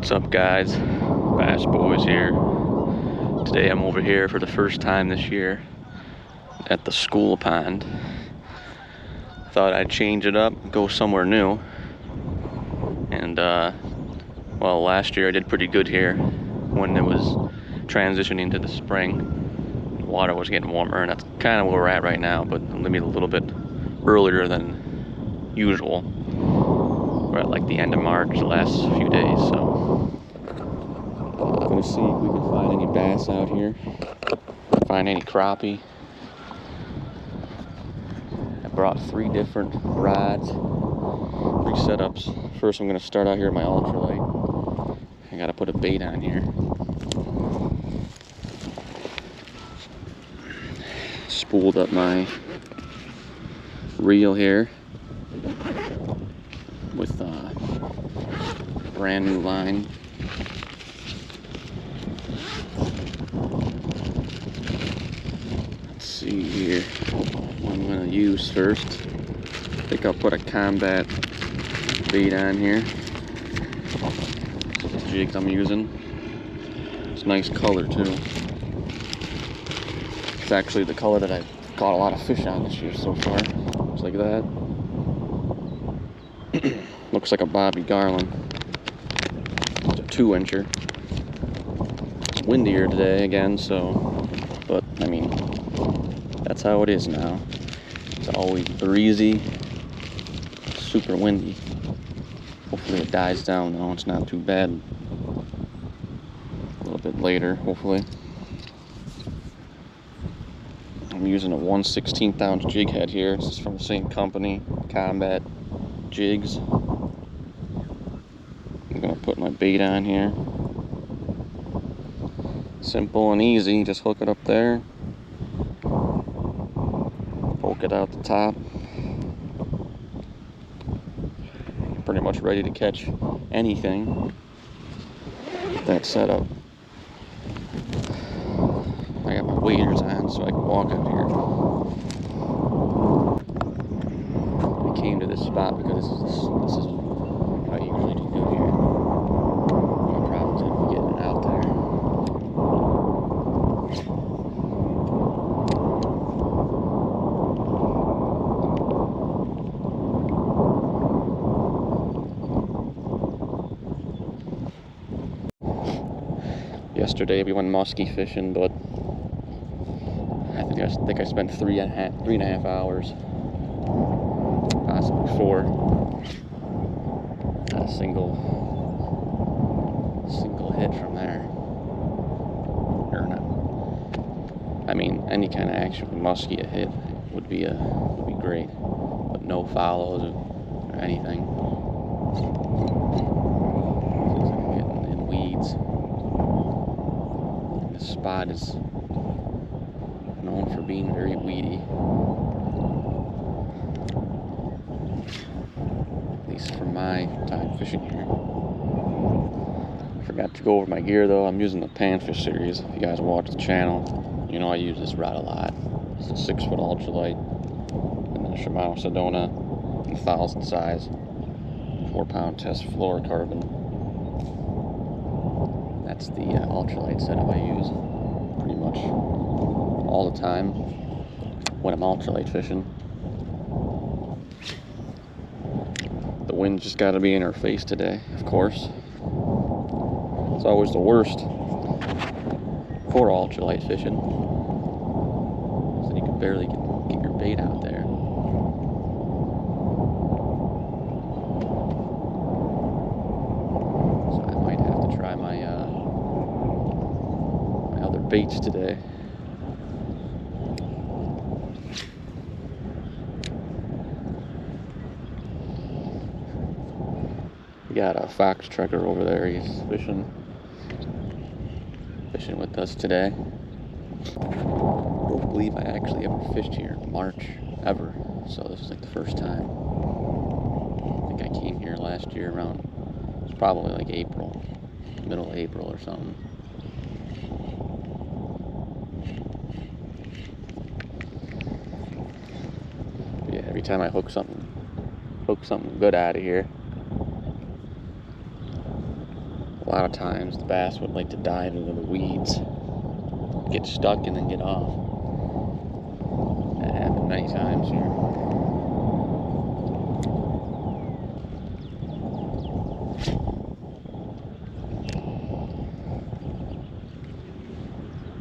What's up, guys? Bass Boys here. Today I'm over here for the first time this year at the school pond. Thought I'd change it up, go somewhere new. And well, last year I did pretty good here when it was transitioning to the spring. The water was getting warmer, and that's kind of where we're at right now, but maybe a little bit earlier than usual. We're at like the end of March, the last few days, so gonna see if we can find any bass out here, find any crappie. I brought 3 different rods, 3 setups. First I'm gonna start out here with my Ultralight. I gotta put a bait on here. Spooled up my reel here with brand new line. Let's see here what I'm gonna use first. I think I'll put a combat bait on here. This is the jigs I'm using. It's a nice color too. It's actually the color that I've caught a lot of fish on this year so far. Looks like that. Looks like a Bobby Garland. It's a 2-incher. It's windier today again, so, but I mean, that's how it is now. It's always breezy, super windy. Hopefully it dies down though, it's not too bad. A little bit later, hopefully. I'm using a 1/16 ounce jig head here. This is from the same company, Combat Jigs. I'm gonna put my bait on here. Simple and easy, just hook it up there. Poke it out the top. Pretty much ready to catch anything. Get that set up. I got my waders on so I can walk out here. We came to this spot because this is what I usually do here. No problems in getting out there. Yesterday we went muskie fishing, but I think I spent three and a half hours, possibly 4. Not a single hit from there. Or not. I mean, any kind of action with muskie, a hit would be great, but no follows or anything. I'm getting in weeds. And this spot is known for being very weedy. At least for my time fishing here. Forgot to go over my gear though. I'm using the Panfish Series. If you guys watch the channel, you know I use this rod a lot. It's a 6-foot ultralight, and then a Shimano Sedona, 1,000 size, 4-pound test fluorocarbon. That's the ultralight setup I use pretty much all the time when I'm ultralight fishing. The wind's just got to be in our face today, of course. It's always the worst for ultralight fishing, so you can barely get your bait out there. So I might have to try my other baits today. Got a fox trucker over there. He's fishing with us today. I don't believe I actually ever fished here in March ever, so this is like the first time. I think I came here last year around, it was probably like April, middle of April or something. But yeah, every time I hook something good out of here, a lot of times the bass would like to dive into the weeds, get stuck, and then get off. That happened many times here.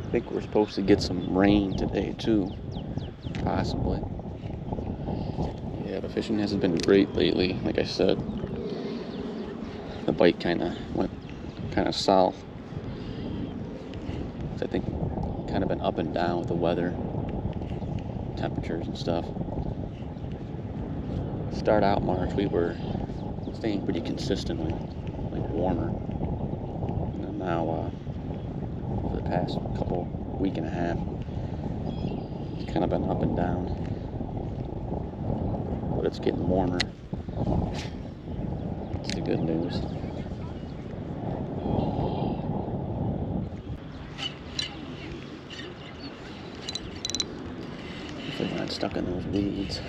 I think we're supposed to get some rain today too, possibly. Yeah, the fishing hasn't been great lately. Like I said, the bite kind of went south. So I think kind of been up and down with the weather, temperatures and stuff. Start out March, we were staying pretty consistently, like warmer. And then now, for the past week and a half, it's kind of been up and down. But it's getting warmer. That's the good news. Hopefully we're not stuck in those weeds.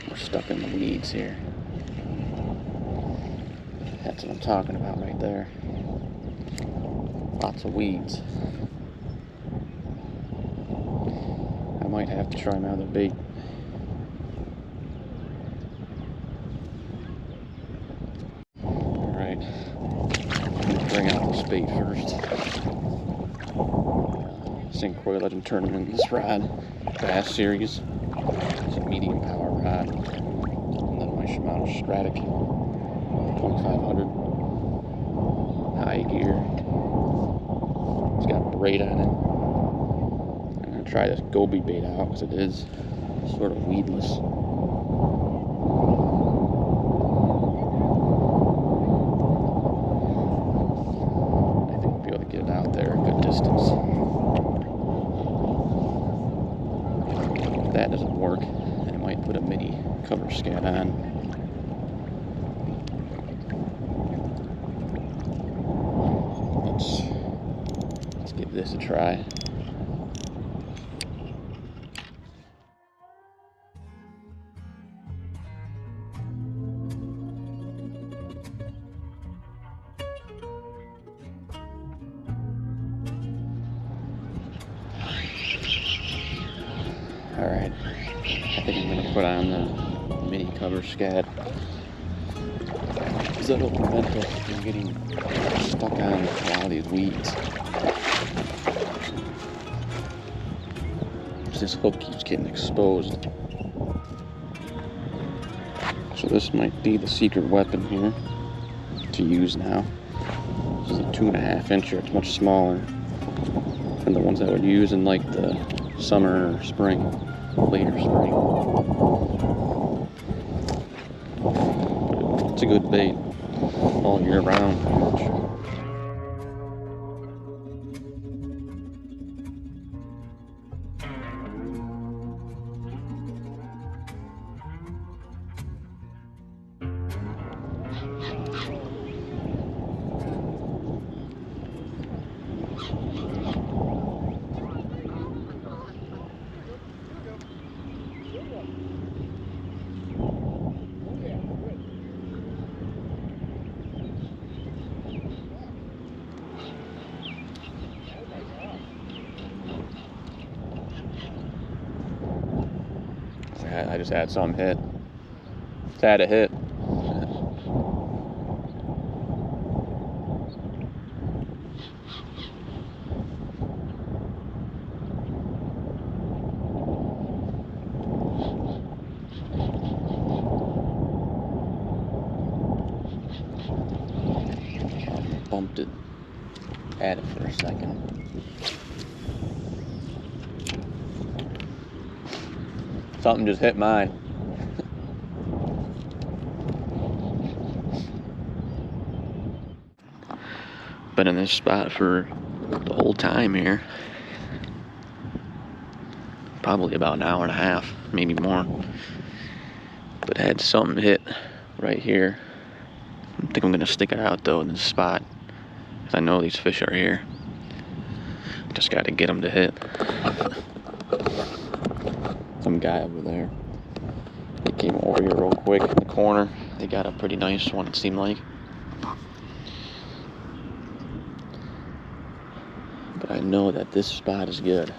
We're stuck in the weeds here. That's what I'm talking about right there. Lots of weeds. I might have to try my other bait. Alright. I'm going to bring out this bait first. St Croix Legend Tournament, this rod, Bass Series. It's a medium power rod. And then my Shimano Stratic 2500 high gear. It's got braid on it. I'm going to try this goby bait out because it is sort of weedless. I think we'll be able to get it out there a good distance. If that doesn't work, then I might put a mini cover scat on. Let's give this a try. Alright, I think I'm going to put on the mini cover scat, because that'll prevent us from getting stuck on a lot of these weeds. This hook keeps getting exposed. So this might be the secret weapon here to use now. This is a 2.5 incher. It's much smaller than the ones I would use in like the summer or spring, later spring. It's a good bait all year round, pretty much. I just had some hit. Just had a hit. Bumped it. Had it for a second. Something just hit mine. Been in this spot for the whole time here. Probably about an hour and a half, maybe more. But had something hit right here. I think I'm gonna stick it out though in this spot, because I know these fish are here. Just gotta get them to hit. Some guy over there. They came over here real quick in the corner. They got a pretty nice one, it seemed like. I know that this spot is good.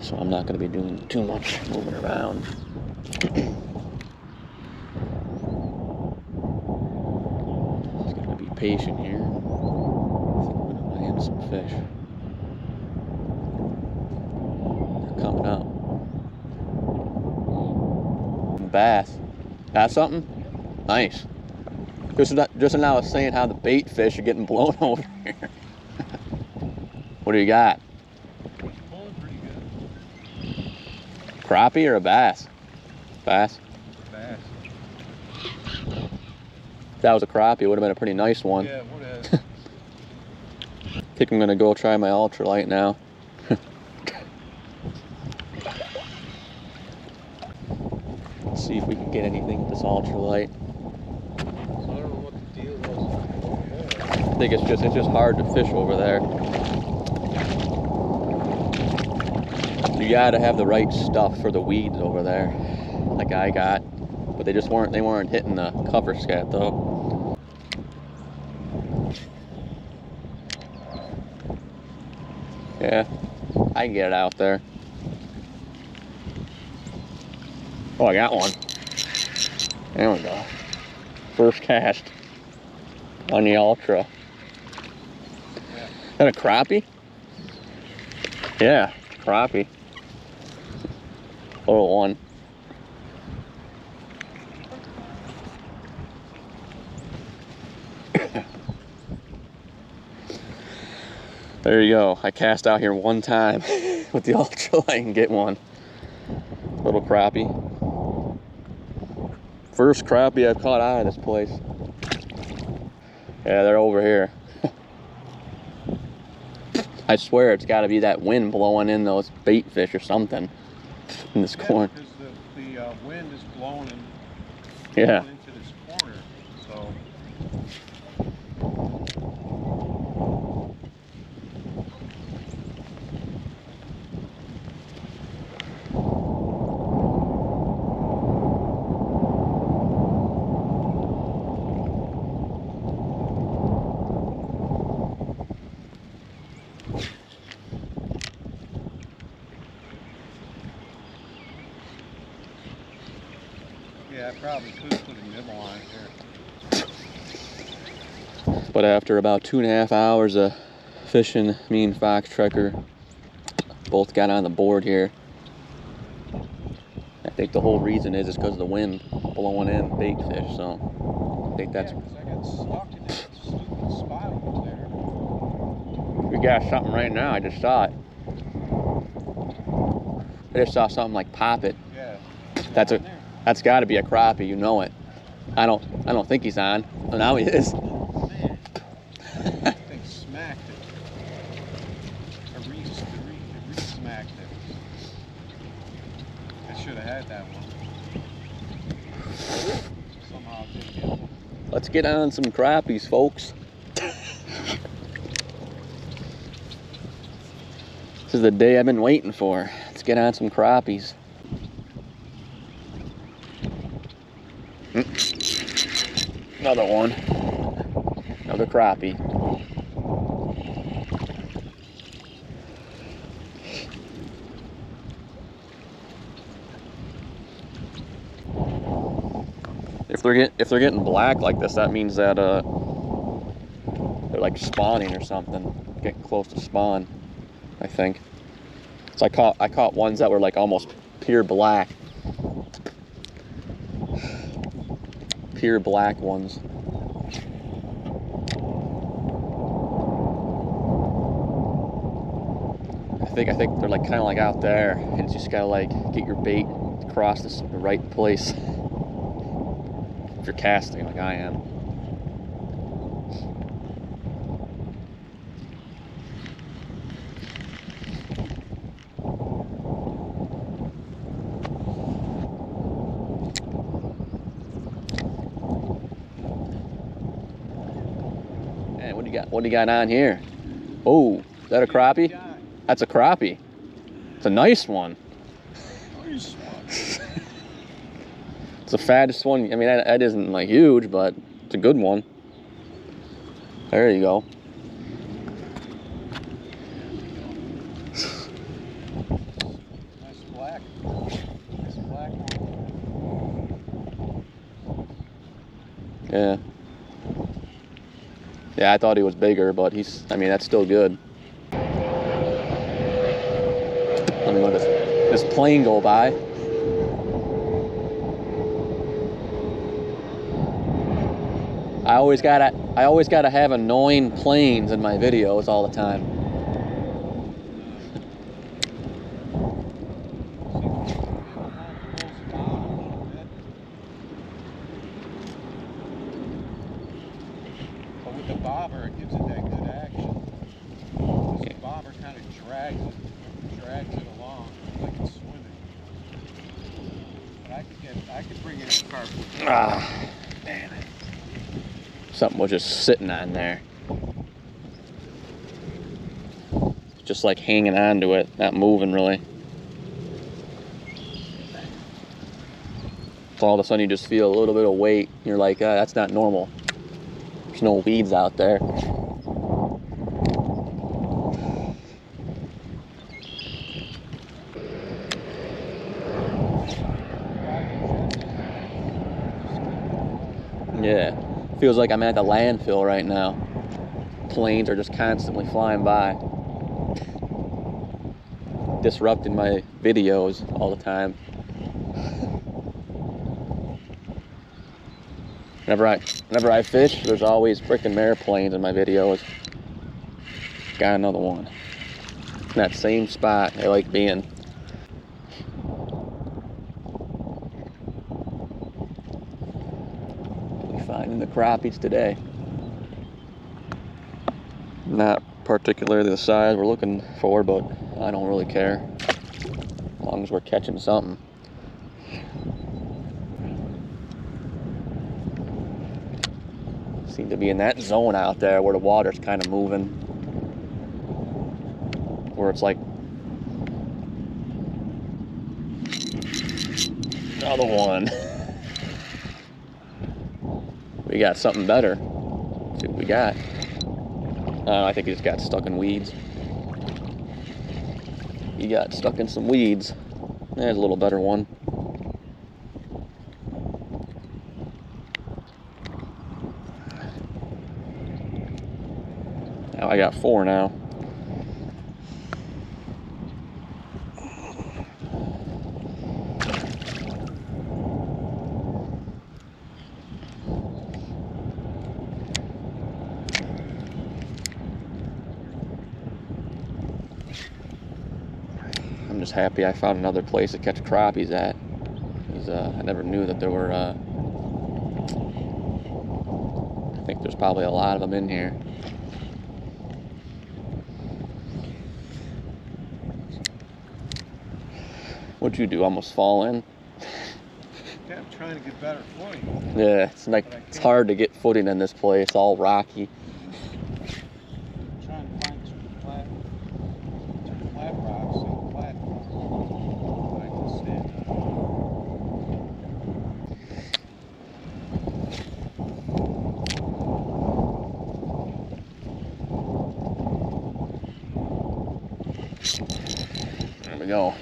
So I'm not going to be doing too much moving around. Just got to be patient here. I think I'm going to land some fish. They're coming up. Bass. Got something? Nice. Just now I was saying how the bait fish are getting blown over here. What do you got? Pulling pretty good. Crappie or a bass? Bass? Bass. If that was a crappie, it would have been a pretty nice one. Yeah, it would have. I think I'm gonna go try my ultralight now. Let's see if we can get anything with this ultralight. So I don't know what the deal was. I think it's just hard to fish over there. You gotta have the right stuff for the weeds over there, like I got, but they weren't hitting the cover scat though. Yeah, I can get it out there. Oh, I got one. There we go. First cast on the Ultra. Is that a crappie? Yeah, crappie. Little one. There you go. I cast out here one time with the ultralight and get one. Little crappie. First crappie I've caught out of this place. Yeah, they're over here. I swear it's got to be that wind blowing in those bait fish or something in this corner. Because the wind is blowing Yeah. into this corner, so. Yeah, I probably could put a nibble on it here. But after about 2.5 hours of fishing, me and Fox Trekker both got on the board here. I think the whole reason is because of the wind blowing in bait fish, so I think that's... Yeah, 'cause I got stuck in that stupid spot over there. We got something right now, I just saw it. I just saw something like pop it. Yeah. That's got to be a crappie, you know it. I don't think he's on. Oh, now he is. Man, that thing smacked it. I re-smacked it. I should have had that one. Somehow I didn't get one. Let's get on some crappies, folks. This is the day I've been waiting for. Let's get on some crappies. Another one. Another crappie. If they're getting black like this, that means that they're like spawning or something, getting close to spawn, I think. So I caught ones that were like almost pure black. Pure black ones. I think they're like kind of like out there, and you just gotta like get your bait across the right place. If you're casting like I am. Man, what do you got? What do you got on here? Oh, is that a crappie? That's a crappie. It's a nice one. Nice one. It's the fattest one. I mean, that isn't like huge, but it's a good one. There you go. Yeah. Yeah, I thought he was bigger, but I mean, that's still good. Let me let this plane go by. I always gotta have annoying planes in my videos all the time. But with the bobber, it gives it that good action. Because the bobber kind of drags it along like it's swimming. But I could bring it in carpet. Ah, damn it. Something was just sitting on there. Just like hanging on to it, not moving really. So all of a sudden you just feel a little bit of weight. You're like, that's not normal. There's no weeds out there. Yeah, feels like I'm at the landfill right now. Planes are just constantly flying by, disrupting my videos all the time. Whenever I fish, there's always freaking airplanes in my videos. Got another one. In that same spot I like being. Finding the crappies today. Not particularly the size we're looking for, but I don't really care. As long as we're catching something. Seem to be in that zone out there where the water's kind of moving. Where it's like another one. We got something better. Let's see what we got. I think he just got stuck in weeds. He got stuck in some weeds. There's a little better one. Now I got 4 now. I'm just happy I found another place to catch crappies at. Because I never knew that there were, I think there's probably a lot of them in here. What'd you do, almost fall in? Yeah, I'm trying to get better footing. Yeah, it's like, it's hard to get footing in this place, all rocky. I'm trying to find some flat rocks and platforms that I can stand on. There we go.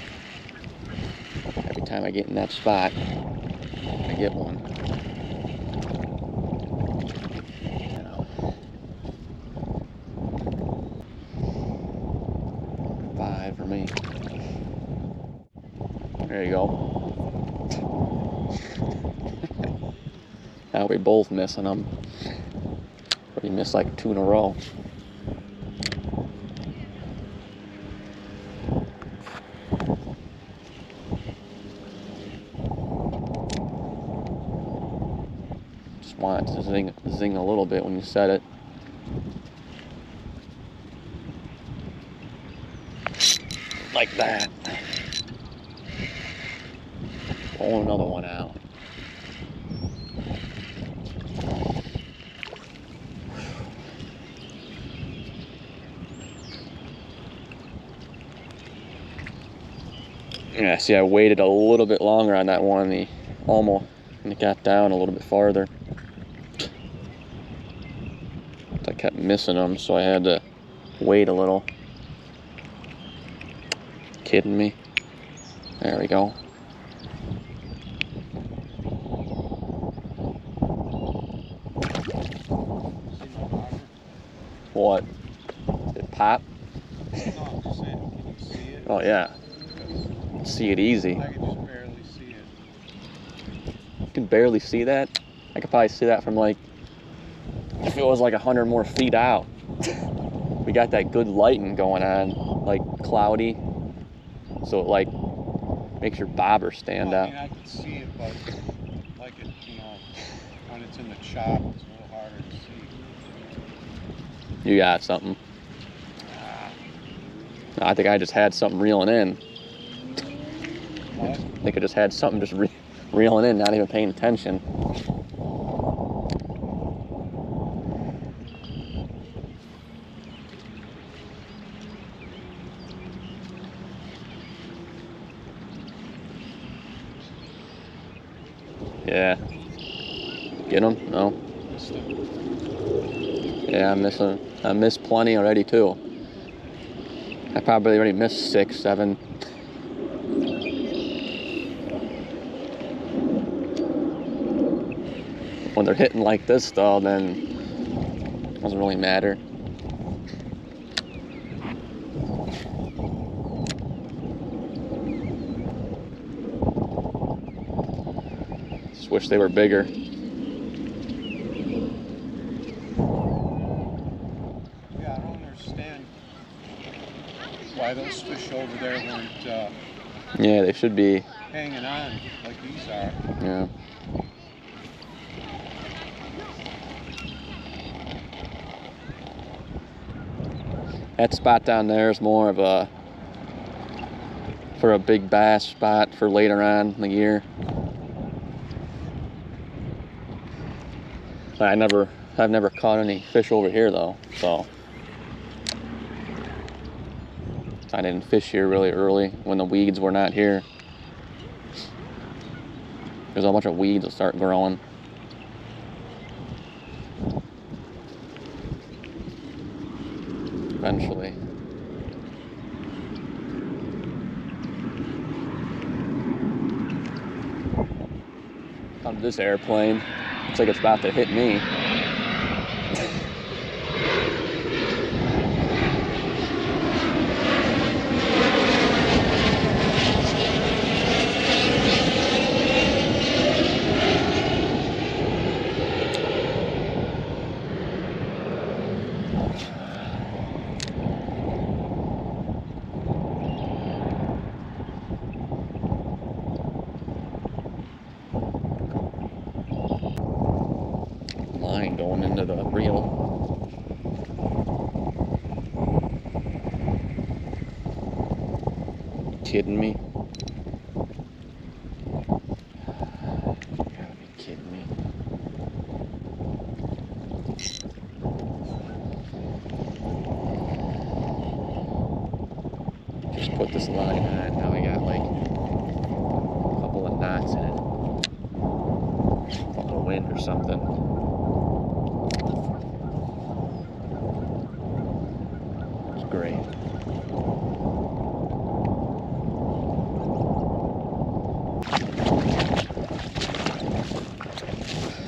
Every time I get in that spot, I get one. You know. 5 for me. There you go. Now we both missing them. We missed like 2 in a row. Just want it to zing a little bit when you set it. Like that. Pull another one out. Yeah, see, I waited a little bit longer on that one. And it got down a little bit farther. I kept missing them, so I had to wait a little. Kidding me? There we go. What? Did it pop? No, I'm just saying, can you see it? Oh yeah. Because See it easy. I can just barely see it. You can barely see that? I could probably see that from like, if it was like 100 more feet out. We got that good lighting going on, like cloudy. So it like makes your bobber stand Well, I out. mean, I can see it, but like it, you know, when it's in the chop, it's a little harder to see. You got something. I think I just had something reeling in. What? I think I just had something just reeling in, not even paying attention. Yeah. Get them? No. Missed it. Yeah, I missed plenty already too. I probably already missed 6, 7. When they're hitting like this though, then it doesn't really matter. Just wish they were bigger. Yeah, I don't understand why those fish over there weren't Yeah, they should be. hanging on like these are. Yeah. That spot down there is more of a for a big bass spot for later on in the year. I've never caught any fish over here though, so I didn't fish here really early when the weeds were not here. There's a bunch of weeds that start growing. Eventually. Come to this airplane. Looks like it's about to hit me. Line going into the reel. Kidding me? You gotta be kidding me. Just put this line on. Now we got like a couple of knots in it. From the wind or something. It's great.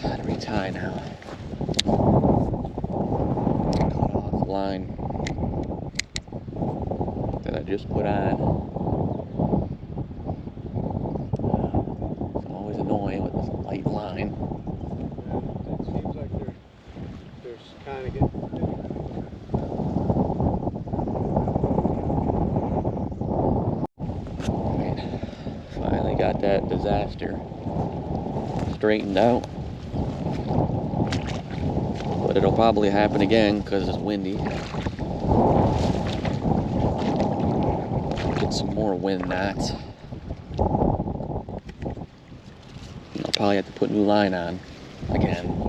How to retie now. Cut off the line that I just put on. It's always annoying with this light line. It seems like they're kind of getting Finally got that disaster straightened out. But it'll probably happen again because it's windy. Get some more wind knots. I'll probably have to put new line on again.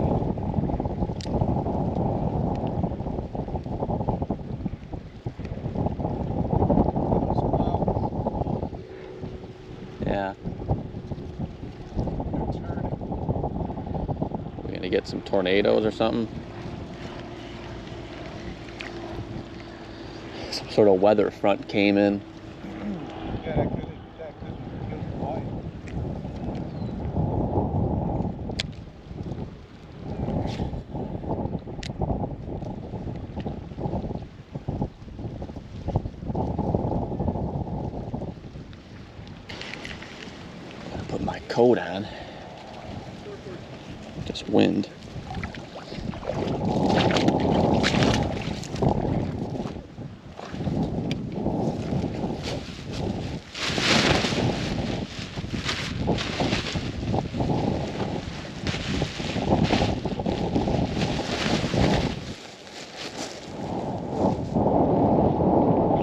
Yeah. We're gonna get some tornadoes or something. Some sort of weather front came in. Yeah, that could kill the light. coat on. Just wind.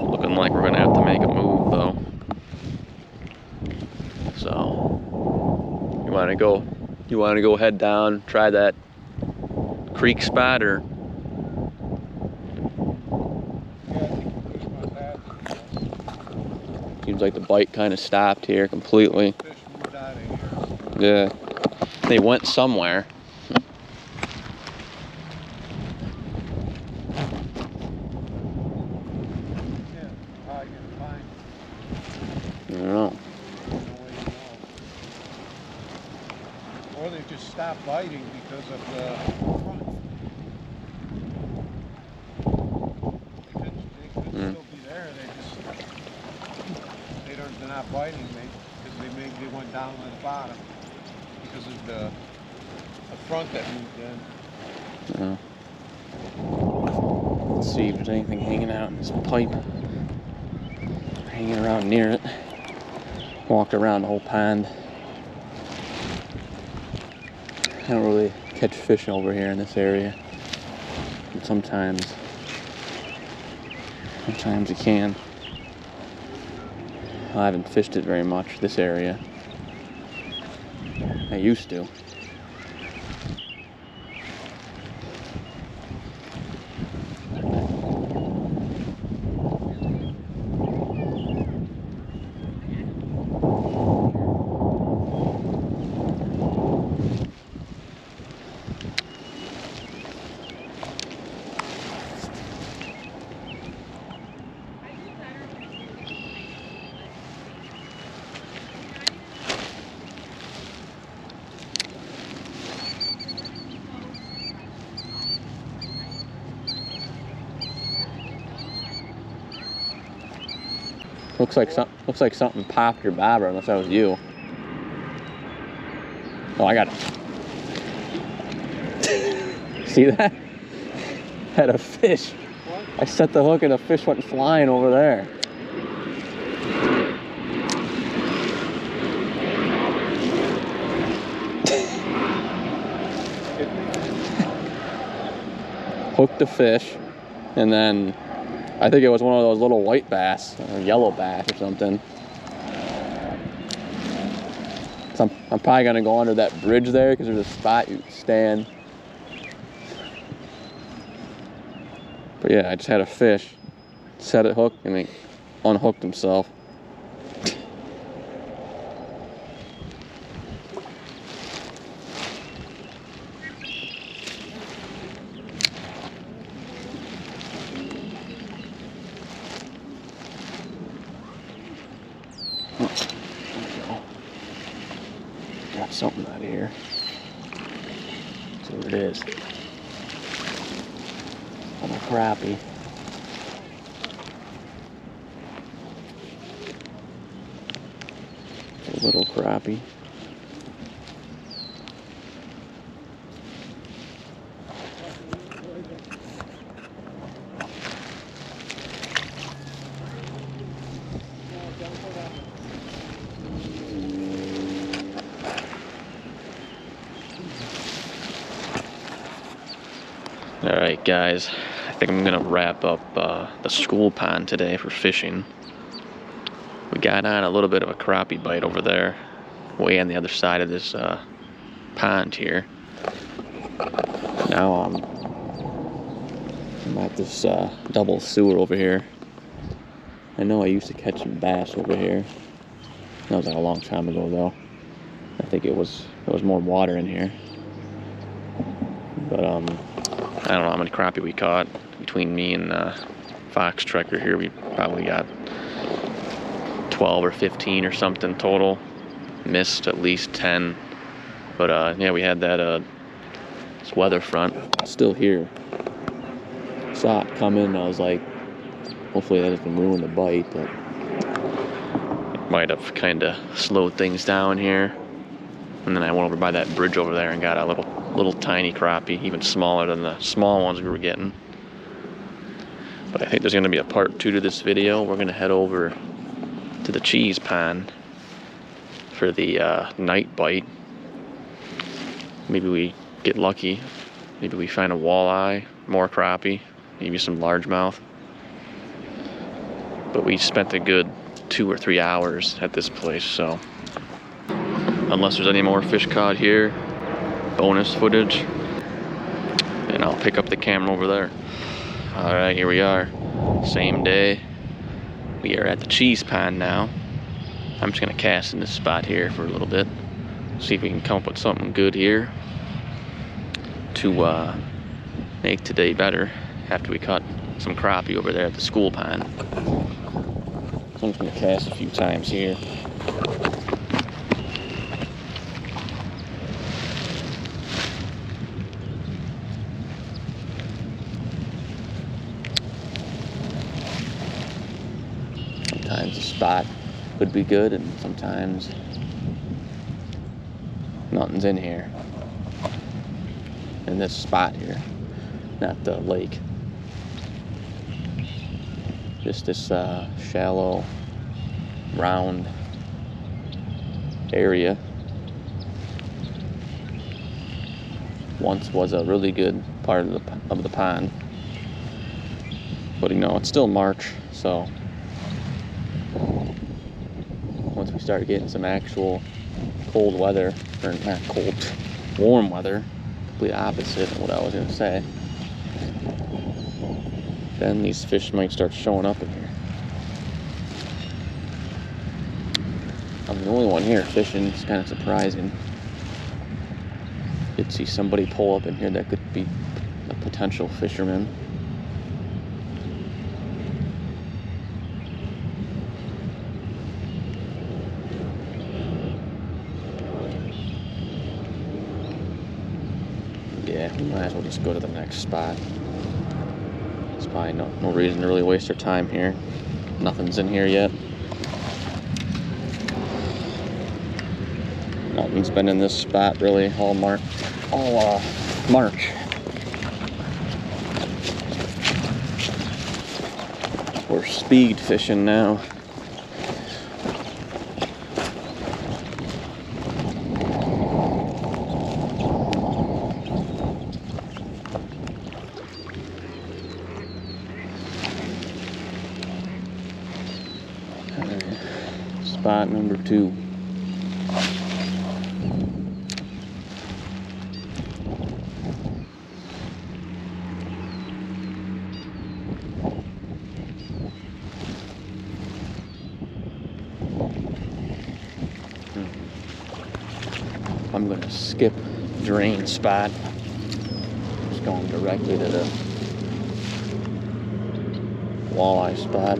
Looking like we're gonna have to make a move though. So you wanna go head down, try that creek spot, or seems like the bite kind of stopped here completely. Fish moved out of here. Yeah, they went somewhere. Yeah, probably gonna find I don't know. no way to know. Or they just stopped biting because of the front. They could still be there. They're not biting me because they went down to the bottom because of the front that moved in. Let's see if there's anything hanging out in this pipe. Hanging around near it. Walked around the whole pond. I don't really catch fish over here in this area. But sometimes you can. I haven't fished it very much, this area. I used to. Looks like something popped your bobber, unless that was you. Oh, I got it. See that? Had a fish. I set the hook and the fish went flying over there. Hooked the fish, and then I think it was one of those little white bass, or yellow bass or something. So I'm probably gonna go under that bridge there because there's a spot you can stand. But yeah, I just had a fish, set it hooked, and he unhooked himself. Got something out of here. See what it is. Little crappie. A little crappie. Alright guys, I think I'm gonna wrap up the school pond today for fishing. We got on a little bit of a crappie bite over there, way on the other side of this pond here. Now I'm at this double sewer over here. I know I used to catch some bass over here. That was like a long time ago though. I think there was more water in here. But I don't know how many crappie we caught. Between me and Fox Trekker here, we probably got 12 or 15 or something total. Missed at least 10. But yeah, we had that this weather front still here. Saw it coming, and I was like, hopefully that doesn't ruin the bite, but it might have kind of slowed things down here. And then I went over by that bridge over there and got a little tiny crappie, even smaller than the small ones we were getting. But I think there's going to be a part 2 to this video. We're going to head over to the cheese pond for the night bite. Maybe we get lucky. Maybe we find a walleye, more crappie, maybe some largemouth. But we spent a good 2 or 3 hours at this place, so unless there's any more fish caught here, bonus footage, and I'll pick up the camera over there. Alright, here we are. Same day. We are at the cheese pond now. I'm just gonna cast in this spot here for a little bit. See if we can come up with something good here to make today better after we caught some crappie over there at the school pond. So I'm just gonna cast a few times here. Sometimes the spot could be good, and sometimes nothing's in here. In this spot here, not the lake. Just this shallow, round area. Once was a really good part of the pond, but you know, it's still March, so once we start getting some actual cold weather, or not cold, warm weather, complete opposite of what I was going to say, then these fish might start showing up in here. I'm the only one here fishing. It's kind of surprising. Did see somebody pull up in here that could be a potential fisherman. Yeah, we might as well just go to the next spot. There's probably no reason to really waste our time here. Nothing's in here yet. Nothing's been in this spot really all March. We're speed fishing now. Spot number 2. I'm going to skip drain spot. Just going directly to the walleye spot.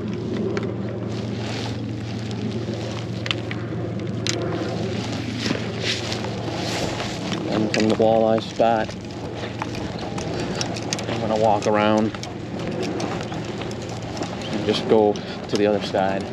And from the walleye spot, I'm going to walk around and just go to the other side.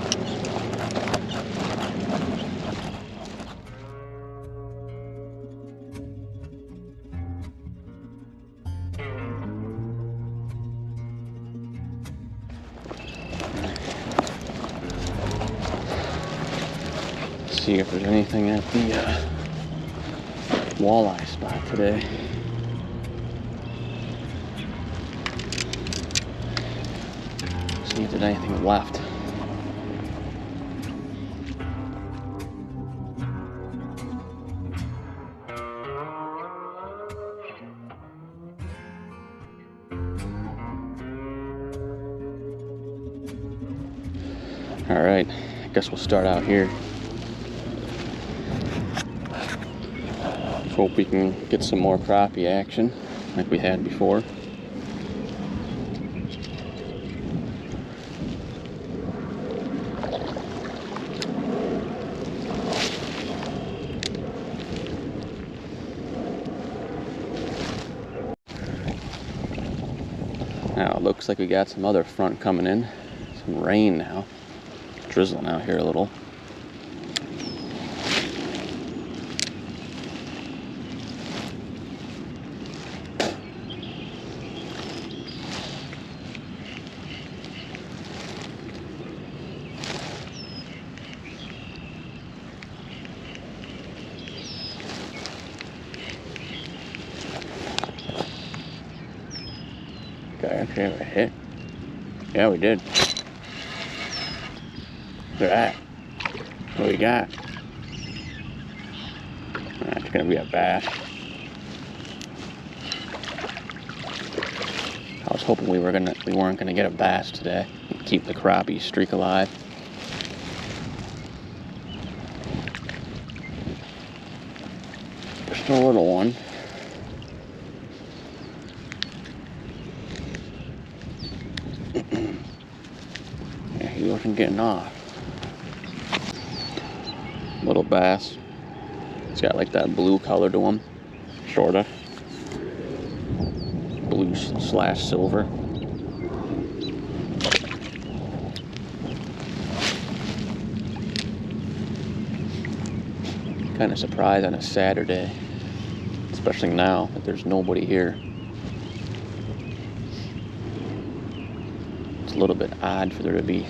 See if there's anything at the walleye spot today. See if there's anything left. All right, I guess we'll start out here. Hope we can get some more crappie action like we had before. Now it looks like we got some other front coming in. Some rain now. Drizzling out here a little. Okay, we hit. Yeah, we did. Look at that. What do we got? That's gonna be a bass. I was hoping we weren't gonna get a bass today. Keep the crappie streak alive. Just a little one. Yeah, he wasn't getting off. Little bass. It's got like that blue color to him, sorta. Blue / silver. Kind of surprised on a Saturday, especially now that there's nobody here. It's a little bit odd for there to be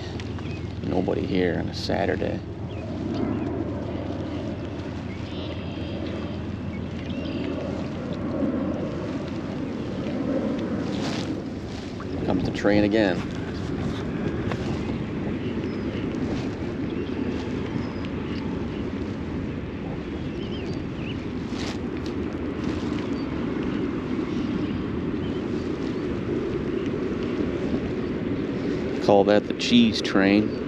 nobody here on a Saturday. Comes the train again. Call that the cheese train.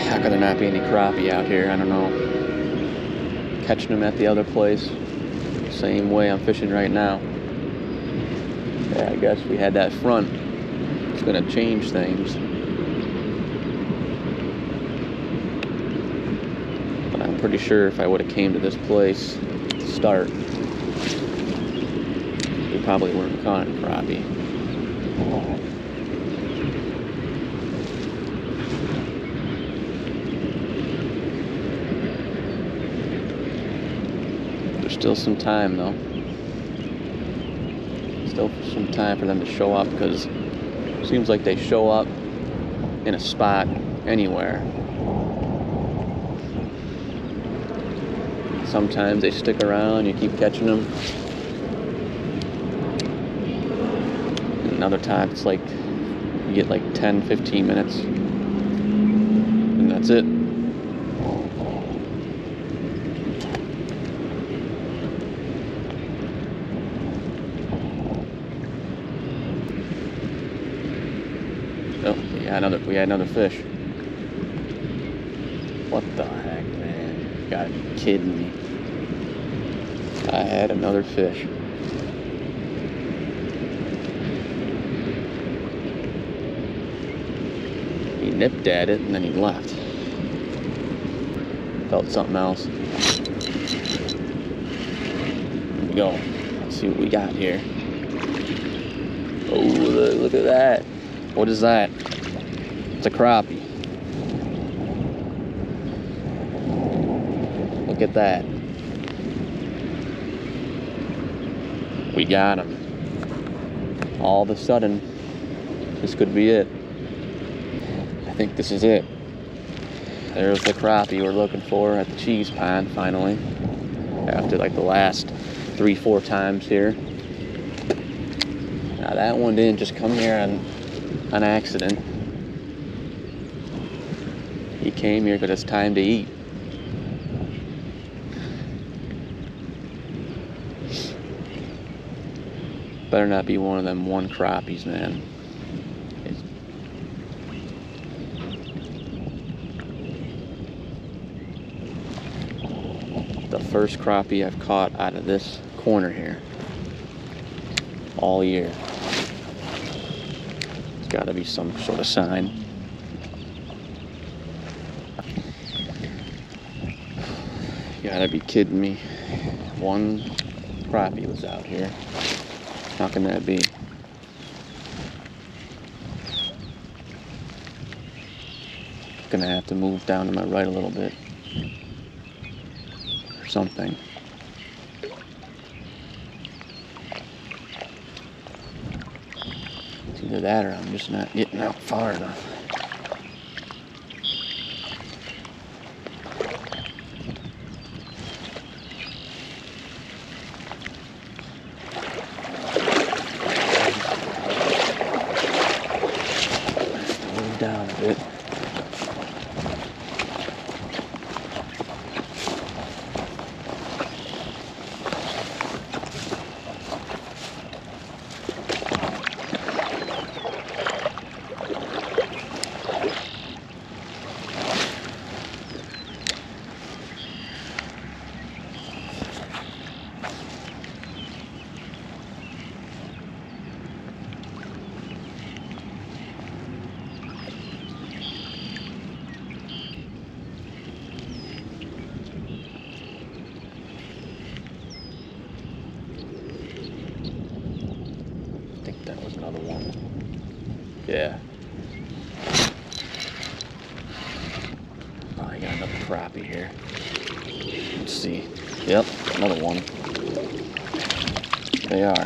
How could there not be any crappie out here? I don't know. Catching them at the other place, same way I'm fishing right now. Yeah, I guess we had that front. It's gonna change things. But I'm pretty sure if I would have came to this place to start, we probably wouldn't have caught any crappie. Still some time though. Still some time for them to show up, because it seems like they show up in a spot anywhere. Sometimes they stick around, you keep catching them. And other times it's like you get like 10-15 minutes and that's it. We had another fish. What the heck, man? You gotta be kidding me. I had another fish. He nipped at it and then he left. Felt something else. Here we go. Let's see what we got here. Oh, look at that. What is that? It's a crappie. Look at that. We got him. All of a sudden, this could be it. I think this is it. There's the crappie we're looking for at the cheese pond finally. After like the last 3-4 times here. Now that one didn't just come here on accident. He came here because it's time to eat. Better not be one of them one crappies, man. The first crappie I've caught out of this corner here all year. There's got to be some sort of sign. You gotta be kidding me. One crappie was out here. How can that be? Gonna have to move down to my right a little bit. Or something. It's either that or I'm just not getting out far enough. Move down a bit. I think that was another one. Yeah. Oh, I got another crappie here. Let's see. Yep, another one. They are.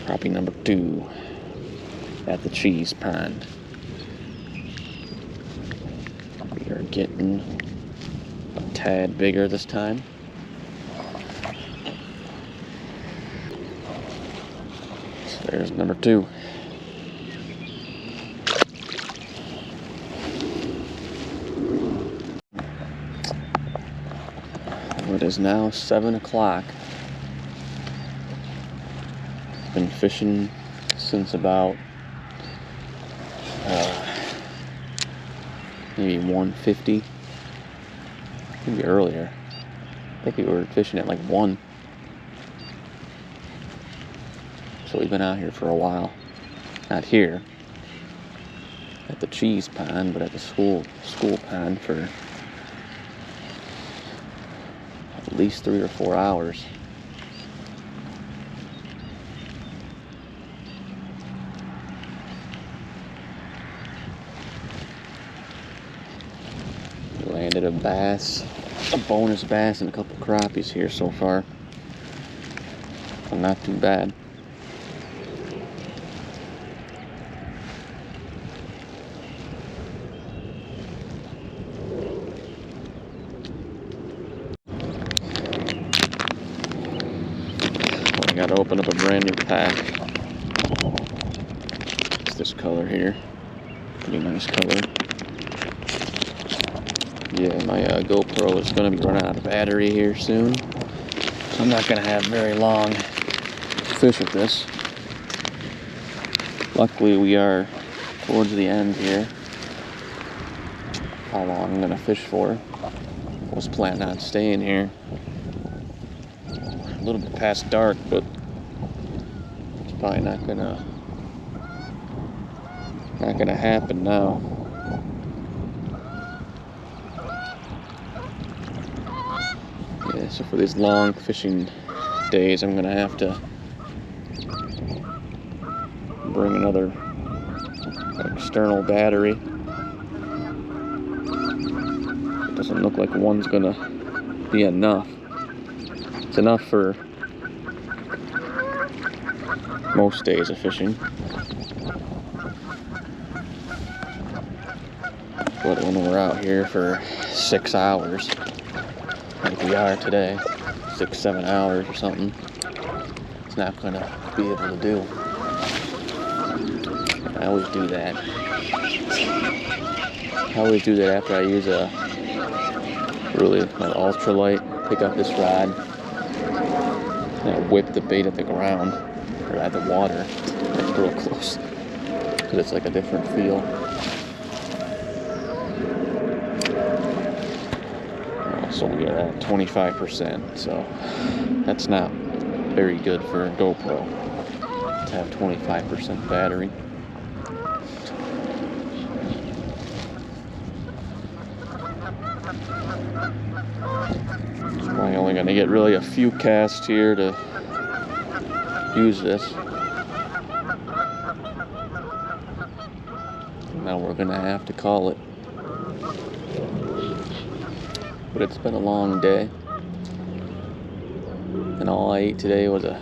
Crappie number 2 at the cheese pond. We are getting a tad bigger this time. So there's number 2. It is now 7 o'clock. Been fishing since about maybe 1:50, maybe earlier. I think we were fishing at like 1. So we've been out here for a while. Not here at the cheese pond, but at the school pond for at least 3 or 4 hours. Landed a bass, a bonus bass, and a couple crappies here so far. So not too bad. I gotta open up a brand new pack. It's this color here. Pretty nice color. Yeah, my GoPro is going to be running out of battery here soon. So I'm not going to have very long to fish with this. Luckily, we are towards the end here. How long I'm going to fish for. I was planning on staying here. A little bit past dark, but it's probably not gonna happen now. Yeah, so for these long fishing days, I'm gonna have to bring another external battery. It doesn't look like one's gonna be enough. It's enough for most days of fishing. But when we're out here for 6 hours, like we are today, 6-7 hours or something, it's not gonna be able to do. I always do that. I always do that after I use an ultralight, pick up this rod, and I whip the bait at the ground, or at the water, like real close, because it's like a different feel. So we are at 25%, so that's not very good for a GoPro to have 25% battery. Probably only going to get really a few casts here to use this. And Now we're gonna have to call it. But it's been a long day. And all I ate today was a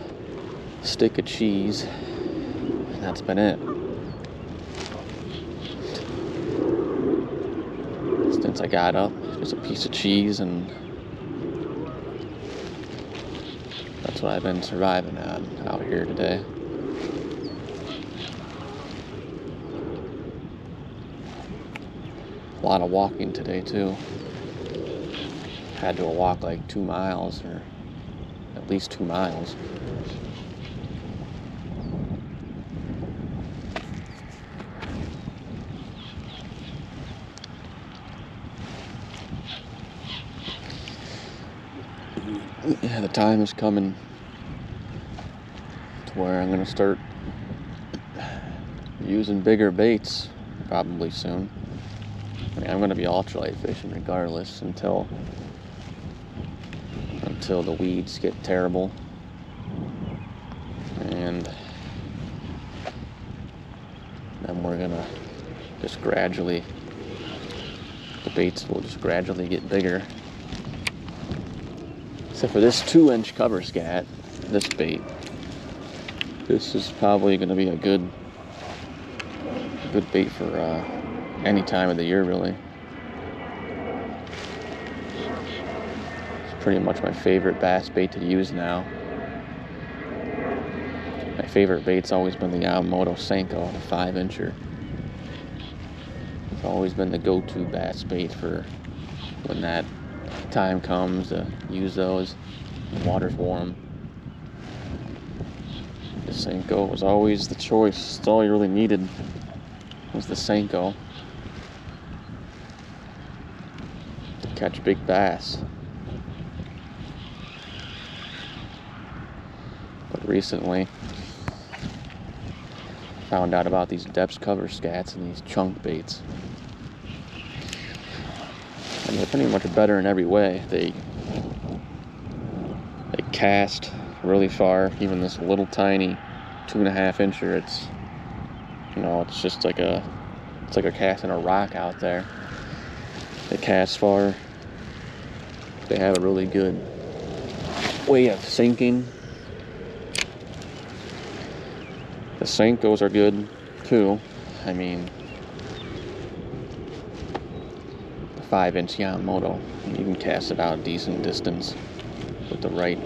stick of cheese. And that's been it. Since I got up, just a piece of cheese, and that's what I've been surviving on out here today. A lot of walking today too. Had to walk like 2 miles, or at least 2 miles. Yeah, the time is coming to where I'm gonna start using bigger baits probably soon. I mean, I'm gonna be ultralight fishing regardless until the weeds get terrible, and then we're gonna just gradually, the baits will just gradually get bigger. Except for this 2-inch cover scat, this bait. This is probably going to be a good bait for any time of the year, really. It's pretty much my favorite bass bait to use now. My favorite bait's always been the Yamamoto Senko, the 5-incher. It's always been the go-to bass bait for when that time comes to use those. The water's warm. The Senko was always the choice. It's all you really needed was the Senko to catch big bass. But recently found out about these depth cover scats and these chunk baits. And they're pretty much better in every way. They cast really far. Even this little tiny 2.5-incher, it's, you know, it's just like it's like a casting a rock out there. They cast far. They have a really good way of sinking. The Senkos are good too. I mean, 5-inch Yamamoto, you can cast it out a decent distance with the right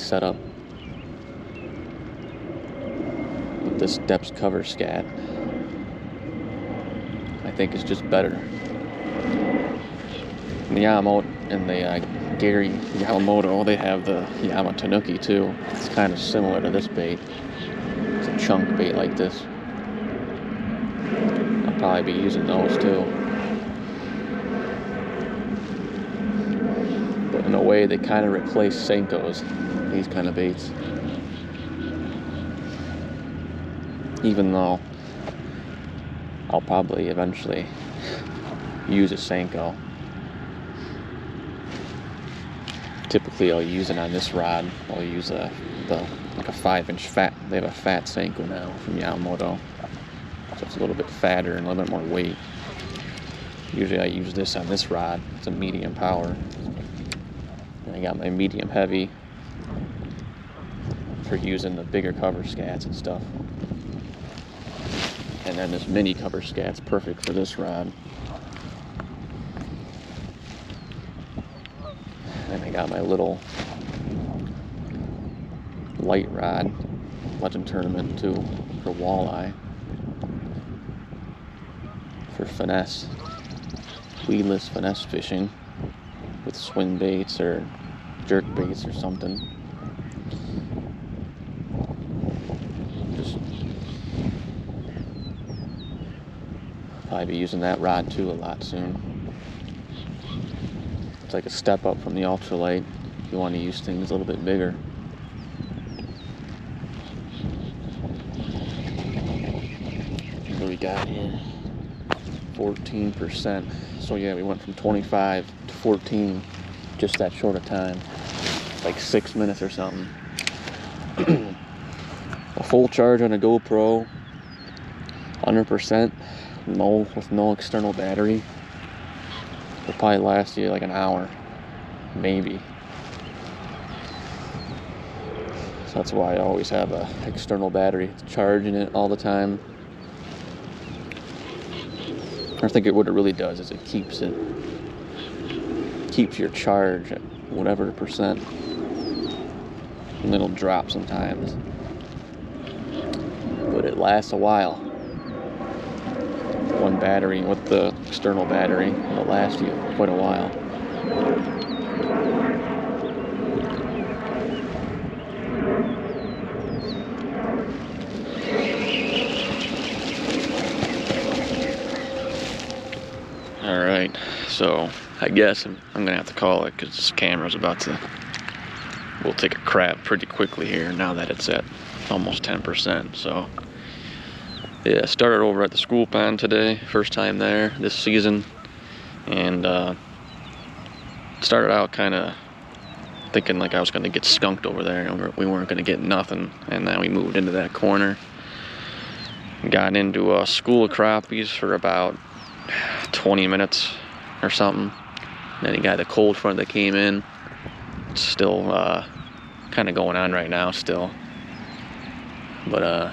setup. But this depth cover scat, I think, is just better. And the Yamamoto and the Gary Yamamoto, they have the Yama Tanuki too. It's kind of similar to this bait. It's a chunk bait like this. I'll probably be using those too. In a way, they kind of replace Senkos, these kind of baits. Even though I'll probably eventually use a Senko. Typically, I'll use it on this rod. I'll use like a 5-inch fat. They have a fat Senko now from Yamamoto, so it's a little bit fatter and a little bit more weight. Usually, I use this on this rod. It's a medium power. I got my medium heavy for using the bigger cover scats and stuff. And then this mini cover scat's perfect for this rod. And I got my little light rod, Legend Tournament too, for walleye. For finesse, weedless finesse fishing with swing baits or jerk baits or something. Just probably be using that rod too a lot soon. It's like a step up from the ultralight if you want to use things a little bit bigger. What do we got here? 14%. So yeah, we went from 25 to 14 just that short of time, like 6 minutes or something. A full charge on a GoPro, 100%, with no external battery, it'll probably last you like an hour, maybe. So that's why I always have a external battery, charging it all the time. I think what it really does is it keeps your charge at whatever percent, and it'll drop sometimes, but it lasts a while. One battery with the external battery, it'll last you quite a while. Alright, so I guess I'm gonna have to call it because this camera's will take a crap pretty quickly here now that it's at almost 10%. So yeah, started over at the school pond today, first time there this season, and started out kind of thinking like I was gonna get skunked over there and we weren't gonna get nothing, and then we moved into that corner, got into a school of crappies for about 20 minutes or something. Then you got the cold front that came in. It's still kind of going on right now still, but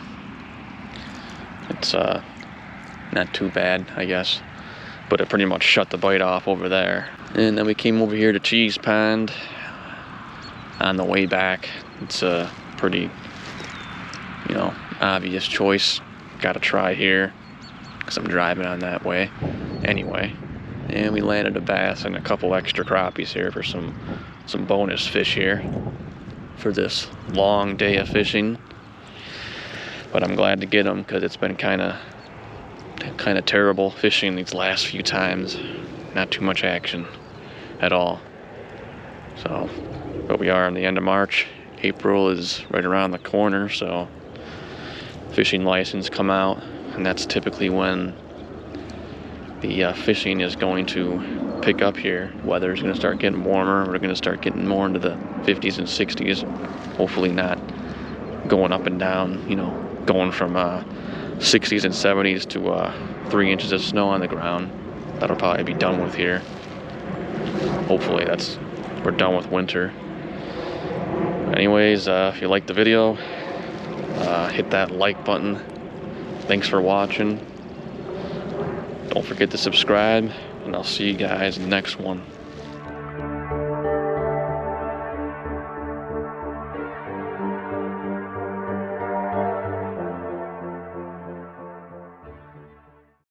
it's not too bad, I guess. But it pretty much shut the bite off over there. And then we came over here to Cheese Pond on the way back. It's a pretty, obvious choice. Gotta try here because I'm driving on that way anyway. And we landed a bass and a couple extra crappies here for some bonus fish here for this long day of fishing. But I'm glad to get them because it's been kind of terrible fishing these last few times. Not too much action at all. So, but we are in the end of March. April is right around the corner, so fishing license come out, and that's typically when the fishing is going to pick up here. Weather's going to start getting warmer. We're going to start getting more into the 50s and 60s. Hopefully not going up and down, going from 60s and 70s to 3 inches of snow on the ground. That'll probably be done with here. Hopefully we're done with winter. Anyways, if you liked the video, hit that like button. Thanks for watching. Don't forget to subscribe, and I'll see you guys in the next one.